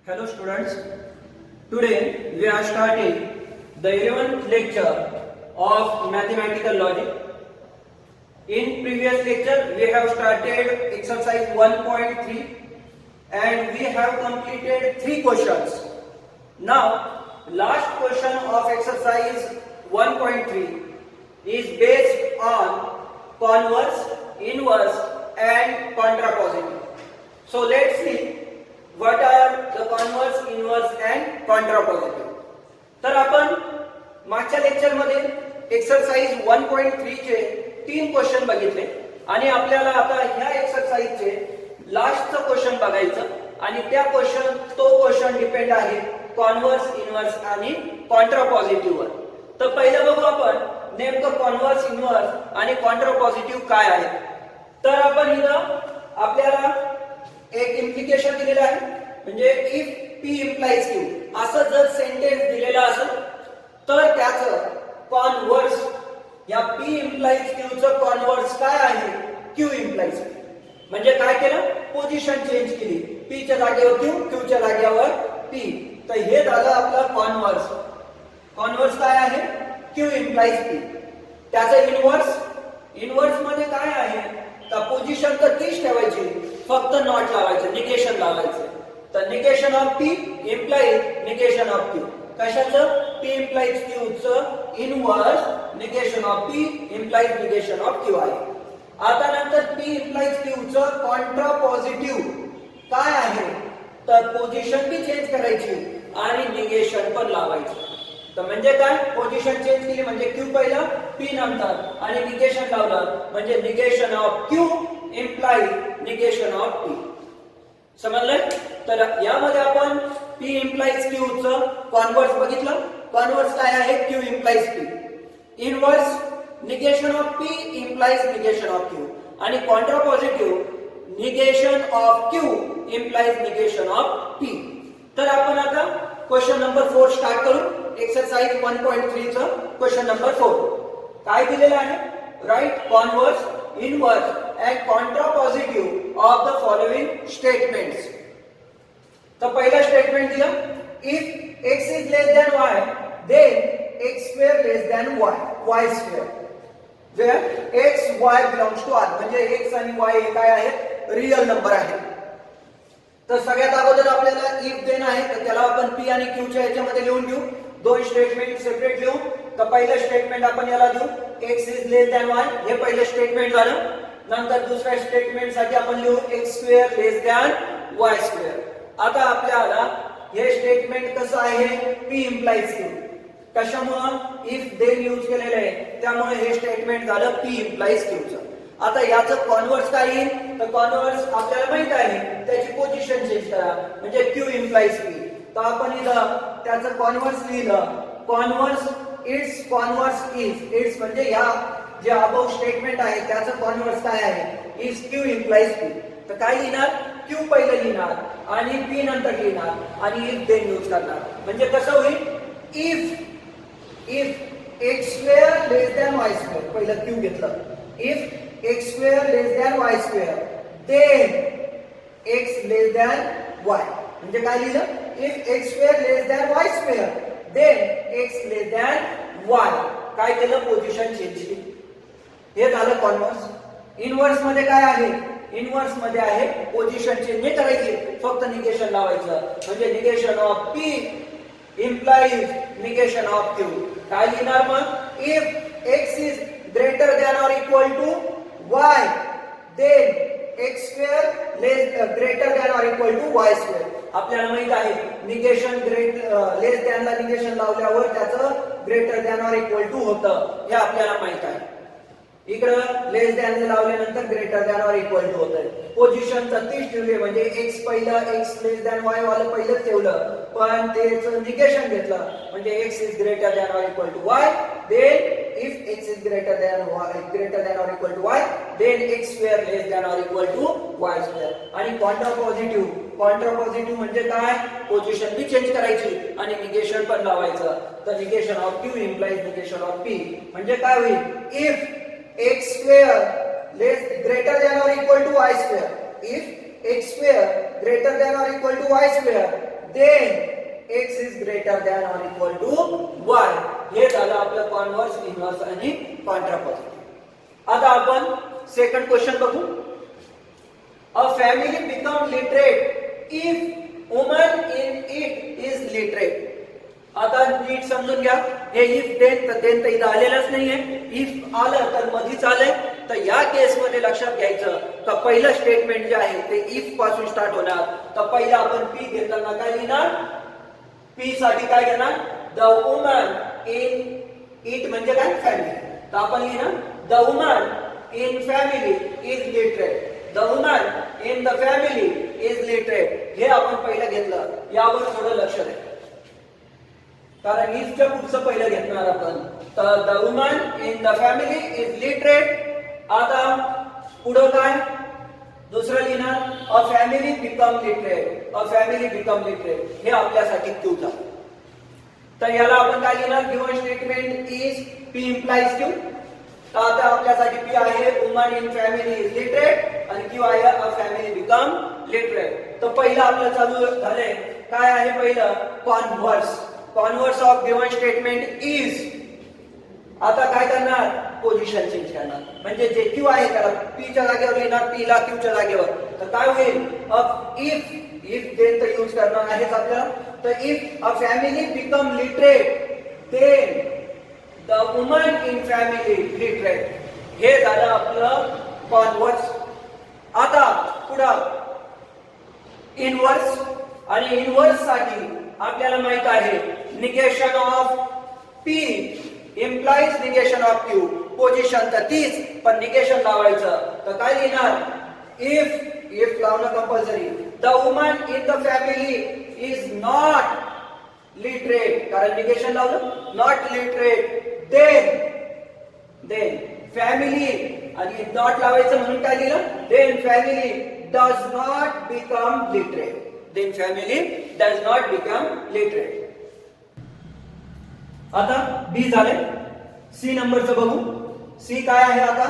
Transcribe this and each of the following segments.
Hello students, today we are starting the 11th lecture of mathematical logic. In previous lecture we have started exercise 1.3 and we have completed 3 questions. Now last question of exercise 1.3 is based on converse, inverse and contrapositive. So let's see what are the converse, inverse and contrapositive. तर आपण मागच्या lecture मध्ये exercise 1.3 चे 3 question बघितले आणि आपल्याला आता ह्या एक्सरसाइज चे लास्टचं क्वेश्चन बघायचं आणि त्या तो क्वेश्चन डिपेंड आहे कॉन्व्हर्स, इन्व्हर्स आणि कॉन्ट्रापॉझिटिव्ह वर. तर पहिलं बघू आपण नेमकं कॉन्व्हर्स, इन्व्हर्स आणि कॉन्ट्रापॉझिटिव्ह काय आहे. तर आपण इथं आपल्याला एक इम्प्लिकेशन दिलेलं आहे म्हणजे इफ P implies Q असं जर सेंटेन्स दिलेलं असेल तर त्याचं कॉन्व्हर्स या P implies Q चं कॉन्व्हर्स काय आहे Q implies P. म्हणजे काय केलं, पोझिशन चेंज केली, P च्या जागेवर Q, Q च्या जागेवर P. तर हे झालं आपलं कॉन्व्हर्स. कॉन्व्हर्स काय आहे Q implies P. त्याचं इन्व्हर्स मध्ये काय आहे तर पोझिशन तर तीच ठेवायची, फक्त नॉट लावायचं, निगेशन लावायचं. तर negation of P implies negation of Q. कशाचं P implies Q चं inverse negation of P implies negation of Q आहे. आता नंतर P implies Q चं कॉन्ट्रापॉझिटिव्ह काय आहे तर पोझिशन बी चेंज करायची आणि निगेशन पण लावायचं. तर म्हणजे काय, पोझिशन चेंज केली म्हणजे Q पहिला P नंतर आणि निगेशन लावलं म्हणजे negation of Q implies negation of P. समजलं. तर यामध्ये आपण P implies Q चं कॉन्व्हर्स बघितलं. कॉन्व्हर्स काय आहे Q implies P. Inverse negation of P implies negation of Q आणि contrapositive negation of Q implies negation of P. तर आपण आता क्वेश्चन नंबर 4 स्टार्ट करू. एक्सरसाइज 1.3 चं क्वेश्चन नंबर 4 काय दिलेलं आहे, right converse, inverse and contrapositive of the following statements. तर पहिला स्टेटमेंट दिलं, if x is less than y then x square less than y square, where x y belongs to R. म्हणजे x आणि y हे काय आहे real number आहे. तर सगळ्यात अगोदर आपल्याला if देणं आहे तर त्याला आपण p आणि q च्या ह्याच्यामध्ये लिहून घेऊ. दोन स्टेटमेंट सेपरेट लिहू. तर पहिलं स्टेटमेंट आपण याला देऊ x is less than y, हे पहिलं स्टेटमेंट झालं. नंतर दुसऱ्या स्टेटमेंट साठी आपण लिहू x square less than y square. आता आपल्याला हे स्टेटमेंट कसं आहे P implies Q. कशामुळे इफ देन यूज केलेलं आहे त्यामुळे हे स्टेटमेंट झालं P implies Q चं. आता याचं कॉन्व्हर्स काय येईल तर कॉन्व्हर्स आपल्याला माहित आहे त्याची पोझिशन चेंज करा म्हणजे Q implies P. तर आपण इथं त्याचं कॉन्व्हर्स लिहिलं. कॉन्व्हर्स इज म्हणजे या जे अबव स्टेटमेंट आहे त्याचं कॉन्व्हर्स काय आहे इज Q implies P. तर काय लिहिणार Q पहिलं लिहिणार आणि P नंतर लिहिणार आणि इफ देन यूज करणार. म्हणजे कसं होईल if x square less than y square, पहिलं Q घेतलं. If x square less than y square then x less than y. म्हणजे काय लिहिलं if x square less than y square then x less than y. काय केलं position change केली. हे झालं कॉन्व्हर्स. इन्व्हर्स मध्ये काय आहे, इन्व्हर्स मध्ये आहे पोझिशन चेंज नाही करायची, फक्त निगेशन लावायचं म्हणजे negation of P implies negation of Q. काय लिहिणार मग if x is greater than or equal to y then x square greater than or equal to y square. आपल्याला माहित आहे निगेशन लेस दॅन ला निगेशन लावल्यावर त्याचं greater than or equal to होतं, हे आपल्याला माहित आहे. इकडं लेस दॅन लावल्यानंतर greater than or equal to होतंय. पोझिशन 30 ठेवली म्हणजे x पहिलं x लेस दॅन y वाला पहिलं ठेवलं पण त्याचं निगेशन घेतलं म्हणजे x is greater than or equal to y then if x is greater than or equal to y then x square less than or equal to y square. आणि contrapositive म्हणजे काय, पोझिशन बी change करायची आणि negation पण लावायचं. तर negation of Q implies negation of P. म्हणजे काय होईल if x square less greater than or equal to y square, if x square greater than or equal to y square then x is greater than or equal to y. हे झालं आपलं converse, inverse आणि contrapositive. आता आपण second question बघू. A family become literate if woman in it is literate. आता नीट समजून घ्या. हे इफ देन तर इथं आलेलंच नाहीये. इफ आलं तर मधीच आलंय. तर या केस मध्ये लक्षात घ्यायचं का पहिलं स्टेटमेंट जे आहे ते इफ पासून स्टार्ट होणार. तर पहिला आपण पी घेताना काय लिहिणार? पी साठी काय घेणार? द वुमन इन इट म्हणजे काय? फॅमिली. तर आपण लिहिणार the woman in family is literate. The woman in the family is literate. हे आपण पहिलं घेतलं. यावर थोडं लक्ष द्या, कारण इफच्या पुढचं पहिलं घेणार आपण. तर the woman in the family is literate. आता पुढं काय? दुसरं लिहिणार अ फॅमिली बिकम लिटरेट. अ फॅमिली बिकम लिटरेट. हे आपल्यासाठी क्यू झालं. तर याला आपण काय लिहिणार? Given statement is P implies Q. तर आता आपल्यासाठी पी आहे woman in family is literate आणि क्यू आहे अ फॅमिली बिकम लिटरेट. तर पहिलं आपलं चालू झालंय. काय आहे पहिलं? Converse. Converse of given statement is. आता काय करणार? पोझिशन चेंज करणार. म्हणजे जे क्यू आहे त्याला पी च्या जागेवर लिहिणार, पी ला क्यू च्या जागेवर. तर काय होईल? इफ देन तर यूज करणार आहेच आपल्याला. तर if a family become literate then the woman in family literate. हे झालं आपलं कॉन्व्हर्स. आता पुढं इनव्हर्स. आणि इनव्हर्स साठी आपल्याला माहित आहे negation of P implies negation of Q. Position तर तीच, पण निगेशन लावायचं. तर काय लिहिणार? इफ लावणं compulsory. The woman in the family is not literate, कारण निगेशन लावलं. नॉट लिटरेट देन फॅमिली आणि नॉट लावायचं म्हणून काय लिहिलं? Then family does not become literate. Then family does not become literate. आता बी झाले. सी नंबरचं बघू. सी काय आहे? आता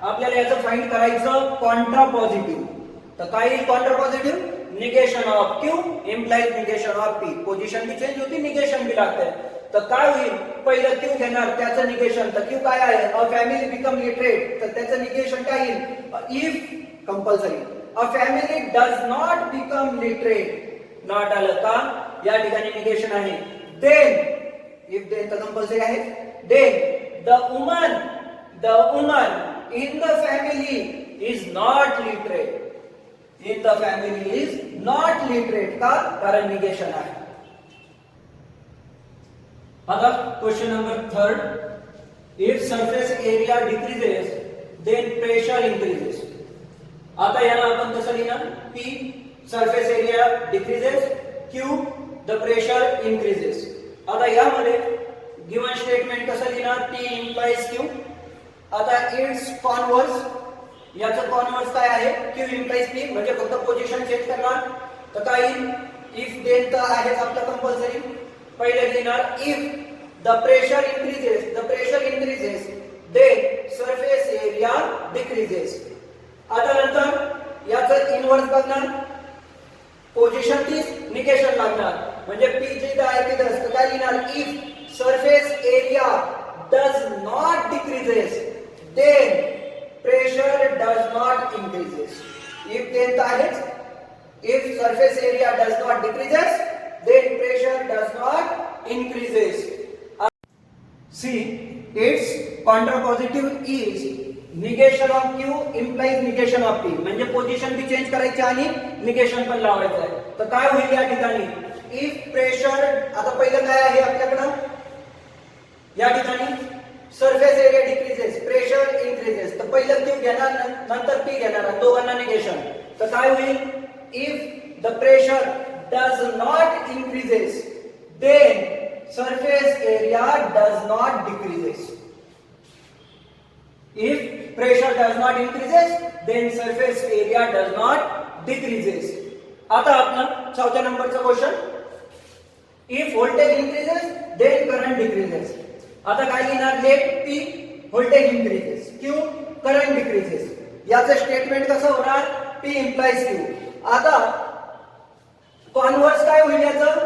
आपल्याला याचं फाइंड करायचं कॉन्ट्रापॉझिटिव्ह. तर काय येईल contrapositive? Negation of Q implies negation of P. Position बी चेंज होती, निगेशन बी लागतंय. तर काय होईल? पहिलं क्यू घेणार, त्याचं निगेशन. तर क्यू काय आहे? A family become literate. तर त्याचं निगेशन काय येईल? If compulsory. A family does not become literate. Not आलं का? या ठिकाणी निगेशन आहे. देन इफ देन तर कंपल्सरी आहे. Then the woman in the family is not literate. In the family is not literate. का? कारण निगेशन आहे. आता question number third. If surface area decreases then pressure increases. आता याला आपण कसं लिहिणार? P surface area decreases, Q the pressure increases. आता यामध्ये गिव्हन स्टेटमेंट कसं लिहिणार? P implies Q. आता इट्स कॉन्व्हर्स. याचं कॉन्व्हर्स काय आहे? Q implies P. म्हणजे फक्त पोझिशन चेंज करणार. तर काय येईल? इफ देन तर आहेच आपलं कंपल्सरी. पहिले लिहिणार if the pressure increases then surface area decreases. आता नंतर याचं इनव्हर्स बघणार. पोझिशन तीच, निगेशन लागणार. म्हणजे पी जे आहे ते तर काय लिहिणार? If surface area does not decreases then pressure does not increases. If then तर आहेच. If surface area does not decreases then pressure does not increases. C. Its contrapositive is negation of Q implies negation of P. म्हणजे position बी change करायची आणि negation पण लावायचं आहे. तर काय होईल या ठिकाणी? If pressure. आता पहिलं काय आहे आपल्याकडं? या ठिकाणी surface area decreases, pressure increases. तर पहिलं Q घेणार, नंतर P घेणार, दोघांना निगेशन. तर काय होईल? If the pressure does not increases then surface area does not decreases. If pressure does not increases then surface area does not decreases. आता आपला चौथ्या नंबरचा question. If voltage increases then current decreases. आता काय लिहिणार? Let P voltage increases, Q current decreases. याचं statement कसं होणार? P implies Q. आता कॉन्व्हर्स काय होईल याचं?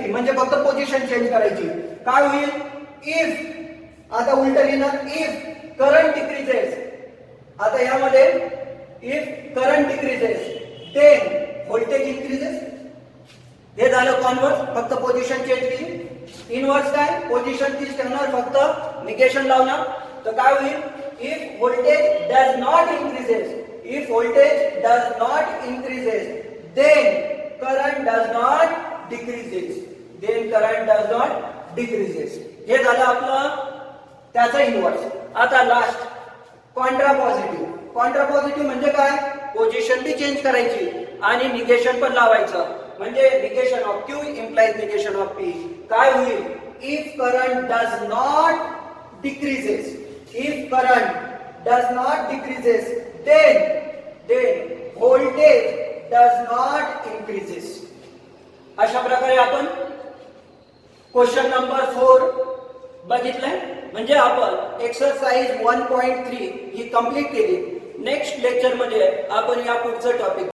डिग्री म्हणजे फक्त पोझिशन चेंज करायची. काय होईल? इफ, आता उलट लिहिणार, इफ करंट डिक्रीजेस. आता यामध्ये if current decreases then voltage increases. हे झालं कॉन्व्हर्स, फक्त पोझिशन चेंज केली. इनव्हर्स काय? पोझिशन तीच ठेवणार, फक्त निगेशन लावणार. तर काय होईल? If voltage does not increases, if voltage does not increases then current does not decreases, then current does not decreases. हे झालं आपलं त्याचं इनव्हर्स. आता last contrapositive. Contrapositive म्हणजे काय? पोझिशन बी चेंज करायची आणि निगेशन पण लावायचं. म्हणजे negation of Q implies negation of P. काय होईल? If current does not decreases, if current does not decreases then voltage does not increases. अशा प्रकारे आपण क्वेश्चन नंबर 4 बघितलंय. म्हणजे आपण एक्सरसाइज 1.3 ही कंप्लीट केली. नेक्स्ट लेक्चर मध्ये आपण या पुढचं टॉपिक